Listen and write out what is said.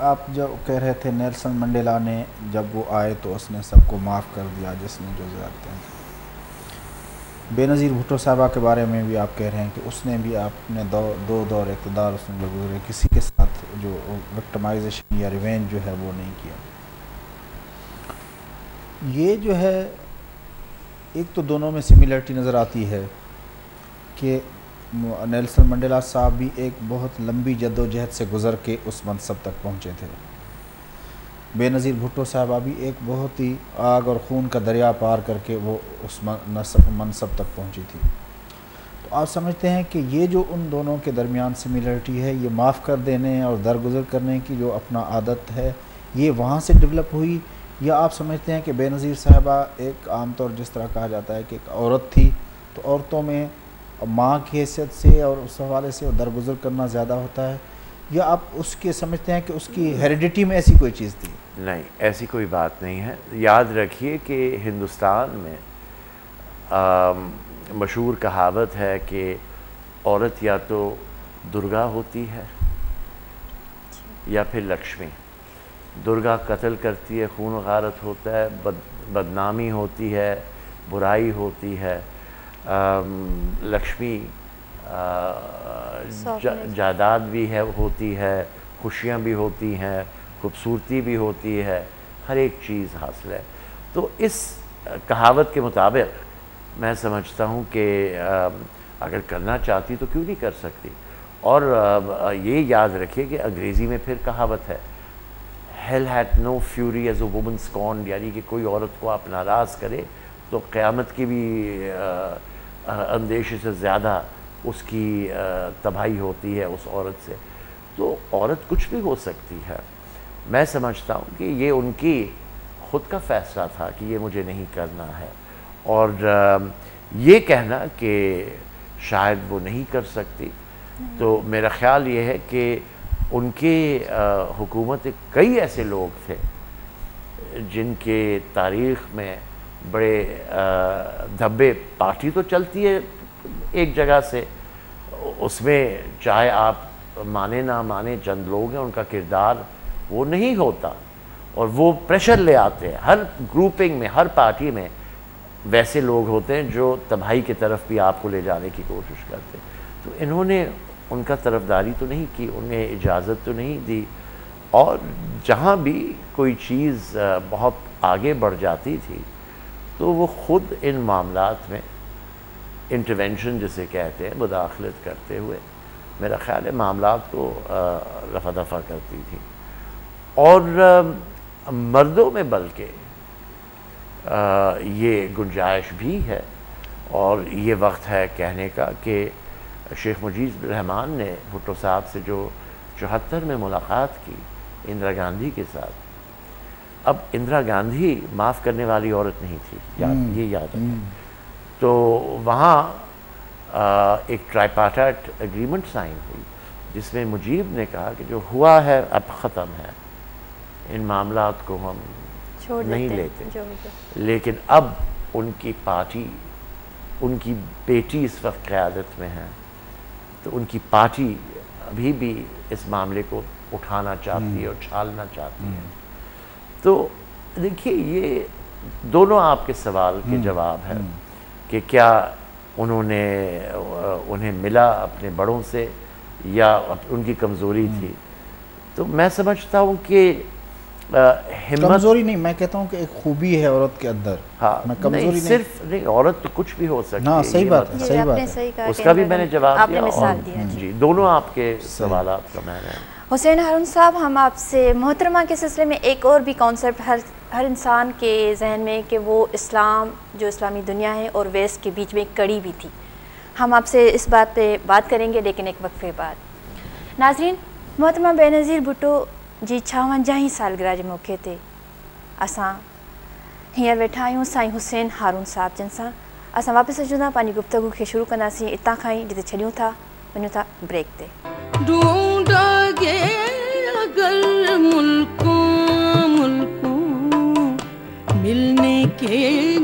آپ جو کہہ رہے تھے نیلسن منڈیلا نے جب وہ آئے تو اس نے سب کو معاف کر دیا جس نے جو زیادتیاں تھیں. بے نظیر بھٹو صاحبہ کے بارے میں بھی آپ کہہ رہے ہیں کہ اس نے بھی اپنے دو دور اقتدار اس نے جو گزرے کسی کے ساتھ جو وکٹمائزیشن یا ریونج جو ہے وہ نہیں کیا. یہ جو ہے ایک تو دونوں میں سملیرٹی نظر آتی ہے کہ نیلسن منڈیلا صاحب بھی ایک بہت لمبی جد و جہد سے گزر کے اس منصب تک پہنچے تھے. بے نظیر بھٹو صاحبہ بھی ایک بہت ہی آگ اور خون کا دریا پار کر کے وہ اس منصب تک پہنچی تھی. تو آپ سمجھتے ہیں کہ یہ جو ان دونوں کے درمیان سملیرٹی ہے یہ معاف کر دینے اور درگزر کرنے کی جو اپنا عادت ہے یہ وہاں سے ڈیولپ ہوئی، یا آپ سمجھتے ہیں کہ بے نظیر صاحبہ ایک عام طور جس طرح کہا جاتا ہے کہ ایک عورت تھی تو عورتوں میں ماں کی حیثیت سے اور اس حوالے سے درگزر کرنا زیادہ ہوتا ہے، یا آپ اس کے سمجھتے ہیں کہ اس کی ہیریڈیٹی میں ایسی کوئی چیز تھی؟ نہیں، ایسی کوئی بات نہیں ہے. یاد رکھیے کہ ہندوستان میں مشہور کہاوت ہے کہ عورت یا تو درگا ہوتی ہے یا پھر لکشمی. درگا قتل کرتی ہے، خون و غارت ہوتا ہے، بدنامی ہوتی ہے، برائی ہوتی ہے. لکشمی جائیداد بھی ہوتی ہے، خوشیاں بھی ہوتی ہیں، خوبصورتی بھی ہوتی ہے، ہر ایک چیز حاصل ہے. تو اس کہاوت کے مطابق میں سمجھتا ہوں کہ اگر کرنا چاہتی تو کیوں نہیں کر سکتی. اور یہ یاد رکھیے کہ انگریزی میں پھر کہاوت ہے hell had no fury as a woman scorned، یعنی کہ کوئی عورت کو آپ ناراض کرے تو قیامت کی بھی اندیشے سے زیادہ اس کی تباہی ہوتی ہے اس عورت سے. تو عورت کچھ بھی ہو سکتی ہے. میں سمجھتا ہوں کہ یہ ان کی خود کا فیصلہ تھا کہ یہ مجھے نہیں کرنا ہے، اور یہ کہنا کہ شاید وہ نہیں کر سکتی، تو میرا خیال یہ ہے کہ ان کے حکومت کئی ایسے لوگ تھے جن کے تاریخ میں بڑے دھبے. پارٹی تو چلتی ہے ایک جگہ سے، اس میں چاہے آپ مانے نہ مانے چند لوگ ہیں، ان کا کردار وہ نہیں ہوتا اور وہ پریشر لے آتے ہیں. ہر گروپنگ میں، ہر پارٹی میں ویسے لوگ ہوتے ہیں جو تباہی کی طرف بھی آپ کو لے جانے کی کوشش کرتے ہیں. تو انہوں نے ان کا طرفداری تو نہیں کی، انہیں اجازت تو نہیں دی. اور جہاں بھی کوئی چیز بہت آگے بڑھ جاتی تھی تو وہ خود ان معاملات میں انٹرونشن جسے کہتے ہیں، مداخلت کرتے ہوئے میرا خیال ہے معاملات کو رفع دفع کرتی تھی. اور مردوں میں بلکہ یہ گنجائش بھی ہے، اور یہ وقت ہے کہنے کا کہ شیخ مجیب الرحمان نے بھٹو صاحب سے جو 74 میں ملاقات کی اندرا گاندھی کے ساتھ. اب اندرا گاندھی معاف کرنے والی عورت نہیں تھی، یہ یاد رکھیں. تو وہاں ایک ٹرائیپارٹائٹ اگریمنٹ سائن ہوئی جس میں مجیب نے کہا کہ جو ہوا ہے اب ختم ہے، ان معاملات کو ہم نہیں لیتے. لیکن اب ان کی پارٹی، ان کی بیٹی اس وقت قیادت میں ہے، تو ان کی پارٹی ابھی بھی اس معاملے کو اٹھانا چاہتی ہے اور چھالنا چاہتی ہے. تو دیکھیے یہ دونوں آپ کے سوال کے جواب ہے کہ کیا انہیں ملا اپنے بڑوں سے یا ان کی کمزوری تھی. تو میں سمجھتا ہوں کہ کمزوری نہیں، میں کہتا ہوں کہ ایک خوبی ہے عورت کے اندر. ہاں، نہیں صرف نہیں، عورت تو کچھ بھی ہو سکتی ہے. صحیح بات ہے، صحیح بات ہے. اس کا بھی میں نے جواب دیا. جی، دونوں آپ کے سوالات کا میں نے. حسین ہارون صاحب، ہم آپ سے محترمہ کے سلسلے میں ایک اور بھی کانسیپٹ ہر انسان کے ذہن میں کہ وہ اسلام، جو اسلامی دنیا ہے اور ویسٹ کے بیچ میں ایک کڑی بھی تھی. ہم آپ سے اس بات پہ بات کریں گے لیکن ایک وقفے بعد. ناظرین، محترمہ بے نظیر بھٹو جی 56 سالگرہ جو موقع تے اساں ہیر ویٹھا آیوں سائیں حسین ہارون صاحب جن ساں اساں واپس اچھوں پانی گفتگو کے شروع کرنا سی اتنا کھائیں جتے چھڑیوں تھا ونیوں تھا بریک تے. ڈھونڈا گے اگر ملکوں ملکوں ملنے کے